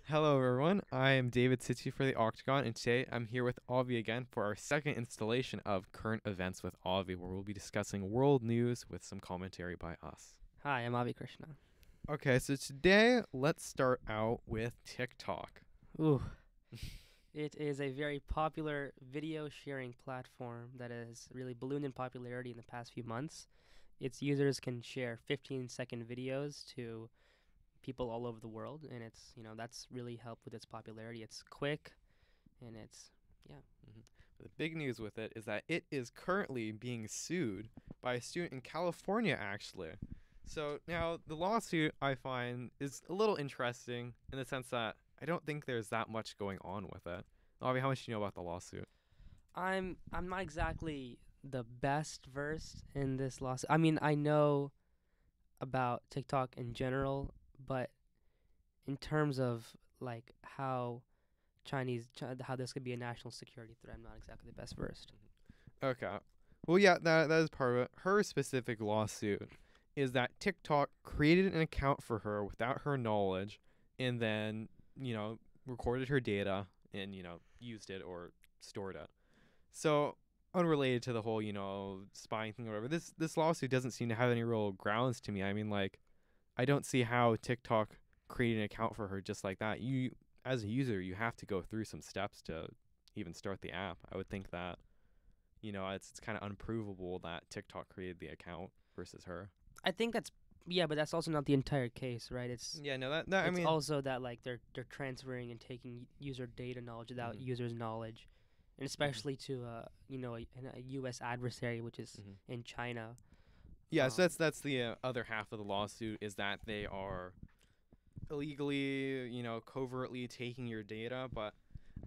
Hello, everyone. I am David Sitchy for the Octagon, and today I'm here with Avi again for our second installation of Current Events with Avi, where we'll be discussing world news with some commentary by us. Hi, I'm Krishna. Okay, so today let's start out with TikTok. Ooh, it is a very popular video sharing platform that has really ballooned in popularity in the past few months. Its users can share 15-second videos to people all over the world, and that's really helped with its popularity. It's quick, and yeah. The big news with it is that it is currently being sued by a student in California, actually. So now the lawsuit I find is a little interesting in the sense that I don't think there's that much going on with it. Avi, how much do you know about the lawsuit? I'm not exactly the best versed in this lawsuit. I mean, I know about TikTok in general, but in terms of like how this could be a national security threat, I'm not exactly the best versed. Okay. Well, yeah, that is part of it. Her specific lawsuit is that TikTok created an account for her without her knowledge and then, recorded her data and, used it or stored it. So, unrelated to the whole, spying thing or whatever, this lawsuit doesn't seem to have any real grounds to me. I mean, like, I don't see how TikTok created an account for her just like that. You, as a user, you have to go through some steps to even start the app. I would think that it's kind of unprovable that TikTok created the account versus her. I think that's yeah, but that's also not the entire case, right? Yeah, no, that I It's mean, also that like they're transferring and taking user data knowledge without mhm, users' knowledge, and mhm, especially to a U.S. adversary, which is mhm. in China. Yeah, so Um, that's the other half of the lawsuit is that they are illegally, covertly taking your data. But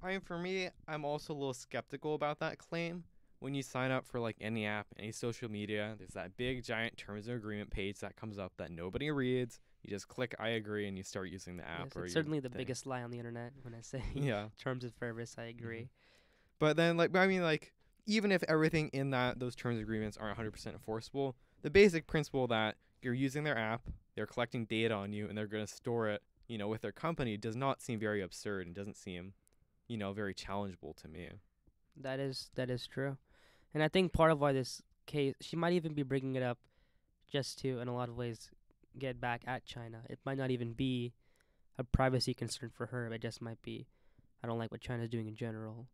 I mean, for me, I'm also a little skeptical about that claim. When you sign up for like any app, any social media, there's that big giant terms of agreement page that comes up that nobody reads. You just click I agree and you start using the app yes, or it's your certainly the thing. biggest lie on the internet when I say Yeah. terms of service. I hmm agree. But then, like, I mean, like, even if everything in those terms of agreements aren't 100% enforceable, the basic principle that you're using their app, they're collecting data on you, and they're going to store it, with their company does not seem very absurd and doesn't seem, very challengeable to me. That is true, and I think part of why this case she might even be bringing it up just to, in a lot of ways, get back at China. It might not even be a privacy concern for her. It just might be, I don't like what China's doing in general.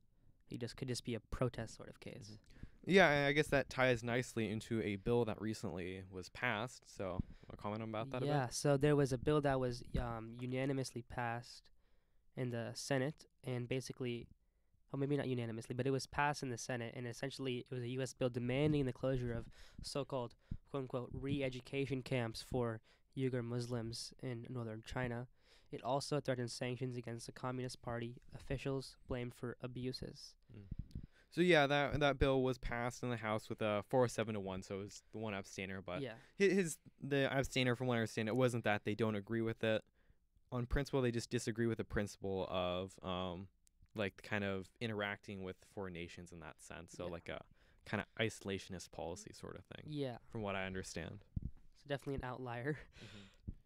It just could just be a protest sort of case. hmm Yeah, and I guess that ties nicely into a bill that recently was passed. So, a comment about that a bit? Yeah, so there was a bill that was unanimously passed in the Senate, and basically, oh, maybe not unanimously, but it was passed in the Senate, and essentially it was a U.S. bill demanding the closure of so-called quote unquote re-education camps for Uyghur Muslims in northern China. It also threatened sanctions against the Communist Party officials blamed for abuses. Mm. So yeah, that bill was passed in the House with a 4-7 to 1, so it was the one abstainer. But Yeah, the abstainer, from what I understand, it wasn't that they don't agree with it on principle. They just disagree with the principle of like kind of interacting with foreign nations in that sense. So yeah, like a kind of isolationist policy sort of thing, yeah. from what I understand. So definitely an outlier.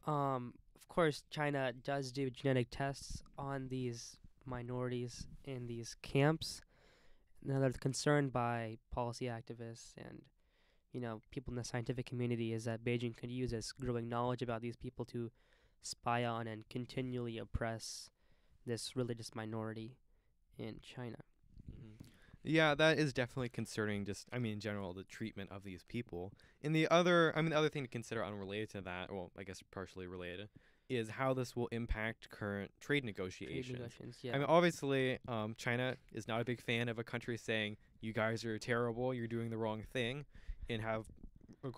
hmm Of course, China does do genetic tests on these minorities in these camps. Now, they're concerned by policy activists and people in the scientific community is that Beijing could use its growing knowledge about these people to spy on and continually oppress this religious minority in China. hmm Yeah, that is definitely concerning. Just, I mean, in general, the treatment of these people. And the other thing to consider unrelated to that, well, I guess partially related, is how this will impact current trade Trade negotiations. negotiations, I yeah. mean, obviously, China is not a big fan of a country saying you guys are terrible, you're doing the wrong thing, and have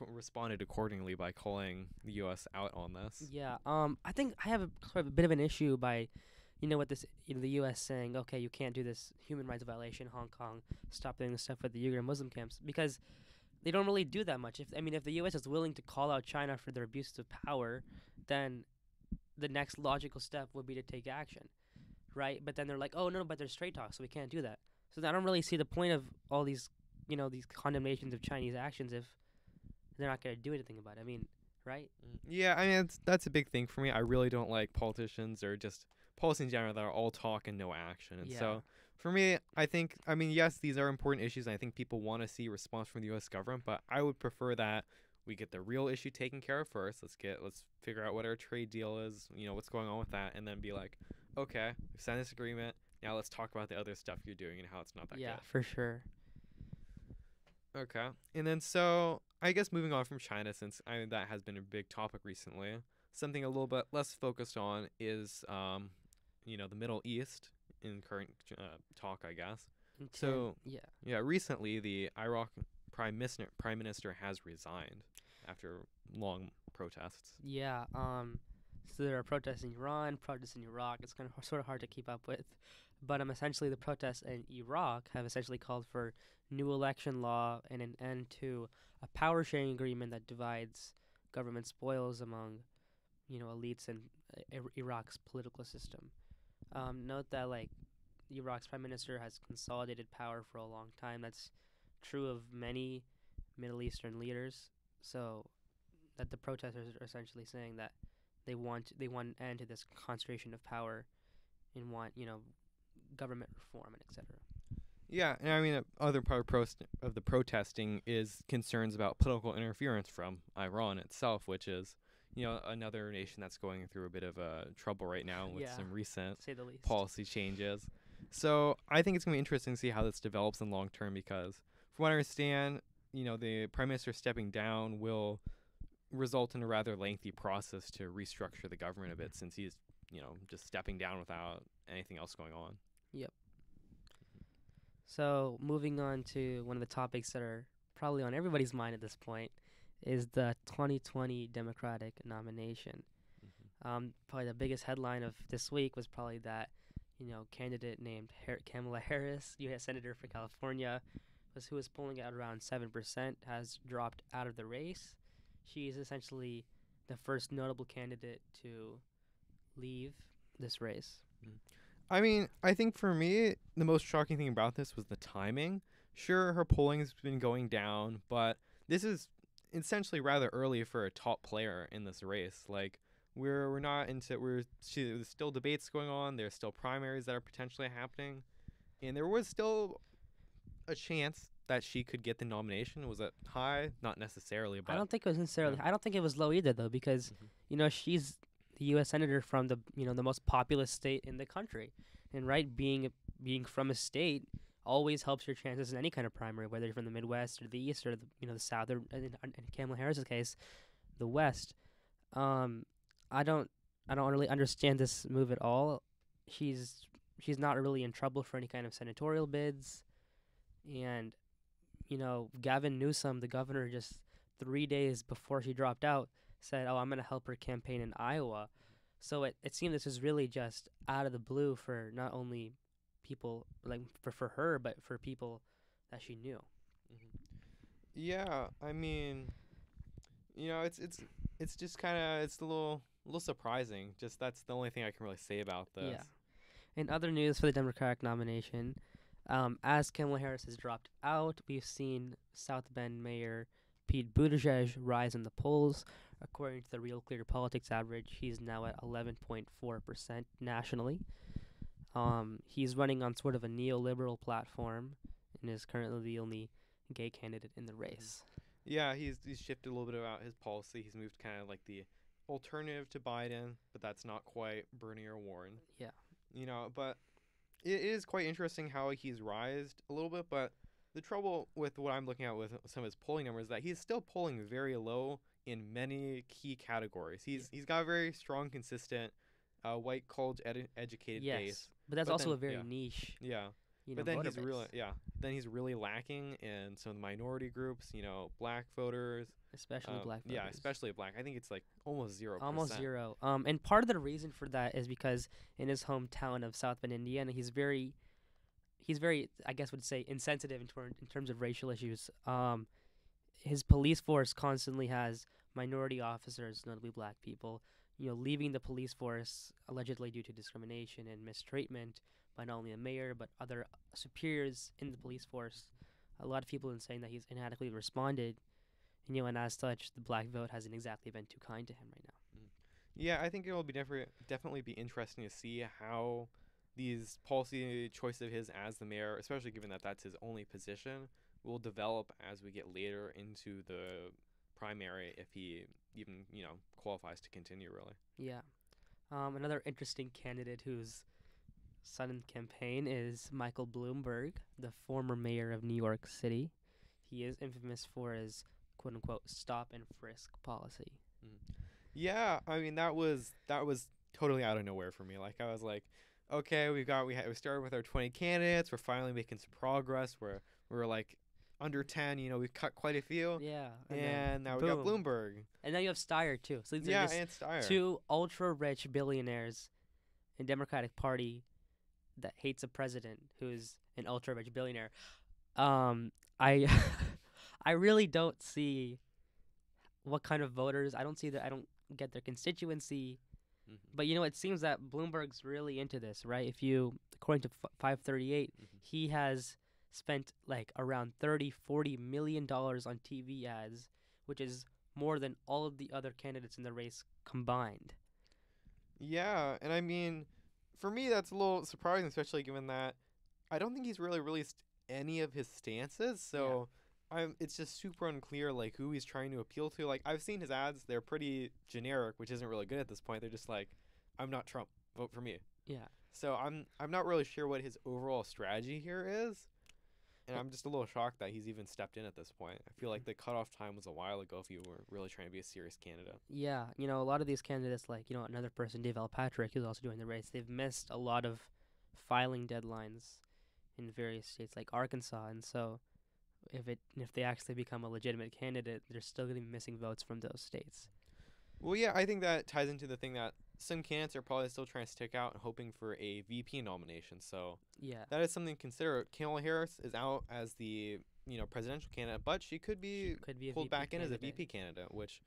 responded accordingly by calling the U.S. out on this. Yeah, I think I have sort of a bit of an issue by, with this, the U.S. saying, okay, you can't do this human rights violation in Hong Kong, stop doing this stuff with the Uyghur Muslim camps, because they don't really do that much. If the U.S. is willing to call out China for their abuse of power, then the next logical step would be to take action, right? But then they're like, oh no, but there's trade talks, so we can't do that. So I don't really see the point of all these, these condemnations of Chinese actions if they're not going to do anything about it. I mean, right? Yeah, I mean that's a big thing for me. I really don't like politicians or just policy in general that are all talk and no action. And Yeah. so for me, I mean, yes, these are important issues, and I think people want to see response from the U.S. government, but I would prefer that we get the real issue taken care of first. Let's figure out what our trade deal is, what's going on with that, and then be like, okay, we've signed this agreement. Now let's talk about the other stuff you're doing and how it's not that Yeah, good. for sure. Okay. And then so I guess moving on from China, since that has been a big topic recently, something a little bit less focused on is the Middle East in current talk, I guess. So yeah, recently the Iraq prime minister has resigned after long protests. Yeah. So there are protests in Iran, protests in Iraq. It's kind of sort of hard to keep up with, but essentially the protests in Iraq have essentially called for new election law and an end to a power sharing agreement that divides government spoils among, elites in Iraq's political system. Note that Iraq's prime minister has consolidated power for a long time. That's true of many Middle Eastern leaders. So that the protesters are essentially saying that they want an end to this concentration of power and want government reform and etc. Yeah, and I mean, other part of the protesting is concerns about political interference from Iran itself, which is, another nation that's going through a bit of trouble right now with some recent say the least. policy changes. So I think it's going to be interesting to see how this develops in long term because, from what I understand, the prime minister stepping down will result in a rather lengthy process to restructure the government a bit since he's, just stepping down without anything else going on. Yep. So moving on to one of the topics that are probably on everybody's mind at this point is the 2020 Democratic nomination. Probably the biggest headline of this week was probably that, candidate named Kamala Harris, U.S. Senator for California, who was polling at around 7%, has dropped out of the race. She is essentially the first notable candidate to leave this race. I mean, I think for me, the most shocking thing about this was the timing. Sure, her polling has been going down, but this is essentially rather early for a top player in this race. Like, we're not into there's still debates going on. There's still primaries that are potentially happening, and there was still a chance that she could get the nomination. Was it high? Not necessarily, but I don't think it was necessarily. yeah. I don't think it was low either, though, because she's the U.S. senator from the the most populous state in the country, and being from a state always helps your chances in any kind of primary, whether you're from the Midwest or the East or the South, or in Kamala Harris's case, the West. I don't really understand this move at all. She's not really in trouble for any kind of senatorial bids, and Gavin Newsom, the governor, just 3 days before she dropped out, said, "Oh, I'm going to help her campaign in Iowa." So it seemed this was really just out of the blue for not only people for her, but for people that she knew. Yeah, I mean, it's just kind of it's a little surprising. Just that's the only thing I can really say about this. Yeah. In other news for the Democratic nomination, as Kamala Harris has dropped out, we've seen South Bend Mayor Pete Buttigieg rise in the polls. According to the Real Clear Politics average, he's now at 11.4% nationally. He's running on sort of a neoliberal platform and is currently the only gay candidate in the race. Yeah, he's shifted a little bit about his policy. He's moved kind of like the alternative to Biden, but that's not quite Bernie or Warren. Yeah. But it is quite interesting how he's rised a little bit, but the trouble with what I'm looking at with some of his polling numbers is that he's still polling very low in many key categories. He's got a very strong, consistent, white college educated base. But that's also a very niche. Yeah. But then voter he's base. then he's really lacking in some of the minority groups, black voters. Especially black voters. Yeah, especially black. I think it's like almost 0%. Almost zero. And part of the reason for that is because in his hometown of South Bend, Indiana, he's very, I guess would say, insensitive in terms of racial issues. His police force constantly has minority officers, notably black people, leaving the police force allegedly due to discrimination and mistreatment by not only the mayor but other superiors in the police force. A lot of people have been saying that he's inadequately responded, and as such, the black vote hasn't exactly been too kind to him right now. Yeah, I think it will be definitely be interesting to see how these policy choice of his as the mayor, especially given that that's his only position, will develop as we get later into the primary if he even, qualifies to continue really. Yeah. Another interesting candidate who's sudden campaign is Michael Bloomberg, the former mayor of New York City. He is infamous for his quote unquote stop and frisk policy. Mhm. Yeah, I mean that was totally out of nowhere for me. Like I was like, okay, we started with our 20 candidates. We're finally making some progress. We're like under 10. We've cut quite a few, Yeah, and then and now we got boom. Bloomberg. And then you have Steyer too. So these are Yeah, just and Steyer. two ultra rich billionaires in Democratic Party that hates a president who's an ultra rich billionaire. I I really don't see what kind of voters. I don't see that. I don't get their constituency. Mhm. But it seems that Bloomberg's really into this, right? According to 538, Mhm. he has spent like around 30-40 million dollars on TV ads, which is more than all of the other candidates in the race combined. Yeah, and I mean, for me that's a little surprising, especially given that I don't think he's really released any of his stances. So it's just super unclear like who he's trying to appeal to. Like I've seen his ads; they're pretty generic, which isn't really good at this point. They're just like, "I'm not Trump, vote for me." Yeah. So I'm not really sure what his overall strategy here is, and I'm just a little shocked that he's even stepped in at this point. I feel like the cutoff time was a while ago if you were really trying to be a serious candidate. Yeah, a lot of these candidates, like, another person, Dave Patrick, who's also doing the race, they've missed a lot of filing deadlines in various states like Arkansas. And so if they actually become a legitimate candidate, they're still going to be missing votes from those states. Well, yeah, I think that ties into the thing that some candidates are probably still trying to stick out and hoping for a VP nomination. So Yeah. that is something to consider. Kamala Harris is out as the presidential candidate, but she could be Could be a pulled VP back in as a candidate. VP candidate, which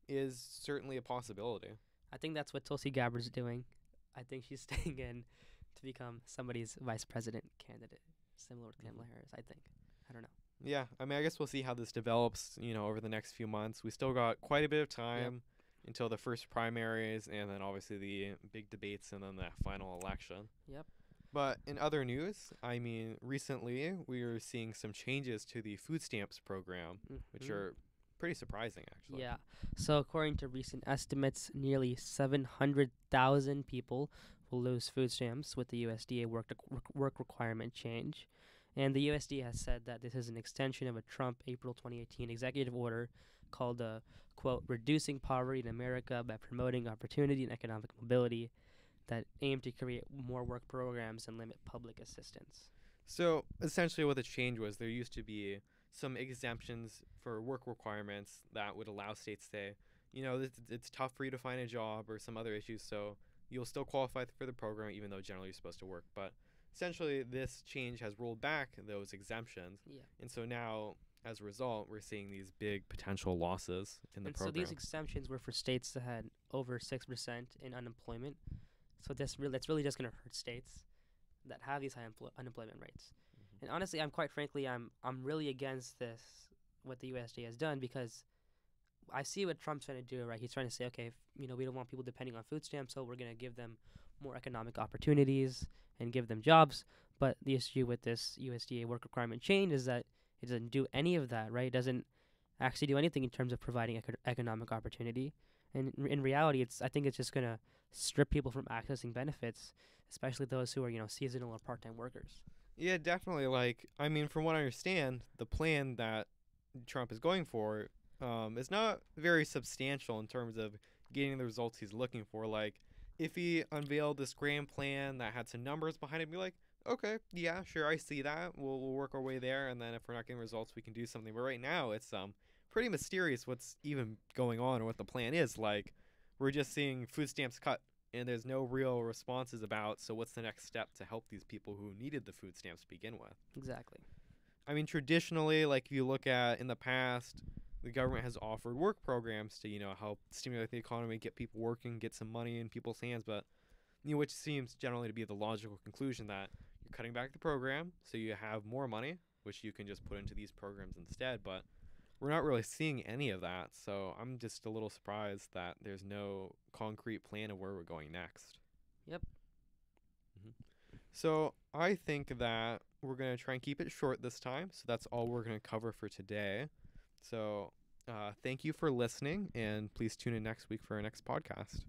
is certainly a possibility. I think that's what Tulsi Gabbard's doing. I think she's staying in to become somebody's vice president candidate, similar to Kamala Harris, I think. I don't know. Yeah, I mean, I guess we'll see how this develops, over the next few months. We still got quite a bit of time until the first primaries and then obviously the big debates and then the final election. Yep. But in other news, I mean, recently we are seeing some changes to the food stamps program, which are pretty surprising, actually. Yeah. So according to recent estimates, nearly 700,000 people will lose food stamps with the USDA work requirement change. And the USDA has said that this is an extension of a Trump April 2018 executive order called, quote, Reducing Poverty in America by Promoting Opportunity and Economic Mobility, that aim to create more work programs and limit public assistance. So essentially what the change was, there used to be some exemptions for work requirements that would allow states to say, it's tough for you to find a job or some other issues, so you'll still qualify for the program even though generally you're supposed to work. But essentially this change has rolled back those exemptions. Yeah. And so now, as a result, we're seeing these big potential losses in the program. So these exemptions were for states that had over 6% in unemployment. So that's really just going to hurt states that have these high unemployment rates. And honestly, I'm really against this, what the USDA has done, because I see what Trump's trying to do, right? He's trying to say, okay, we don't want people depending on food stamps, so we're going to give them more economic opportunities and give them jobs. But the issue with this USDA work requirement change is that it doesn't do any of that, right? It doesn't actually do anything in terms of providing economic opportunity. And in reality, I think it's just going to strip people from accessing benefits, especially those who are, seasonal or part-time workers. Yeah, definitely. Like, I mean, from what I understand, the plan that Trump is going for is not very substantial in terms of getting the results he's looking for. Like, if he unveiled this grand plan that had some numbers behind it, be like, okay, yeah, sure, I see that. We'll work our way there, and then if we're not getting results, we can do something. But right now, it's pretty mysterious what's even going on or what the plan is. Like, we're just seeing food stamps cut, and there's no real responses about, so what's the next step to help these people who needed the food stamps to begin with? Exactly. I mean, traditionally, like if you look at in the past, the government has offered work programs to, help stimulate the economy, get people working, get some money in people's hands. But, which seems generally to be the logical conclusion that you're cutting back the program so you have more money, which you can just put into these programs instead. But we're not really seeing any of that. So I'm just a little surprised that there's no concrete plan of where we're going next. Yep. So I think that we're going to try and keep it short this time. So that's all we're going to cover for today. So thank you for listening, and please tune in next week for our next podcast.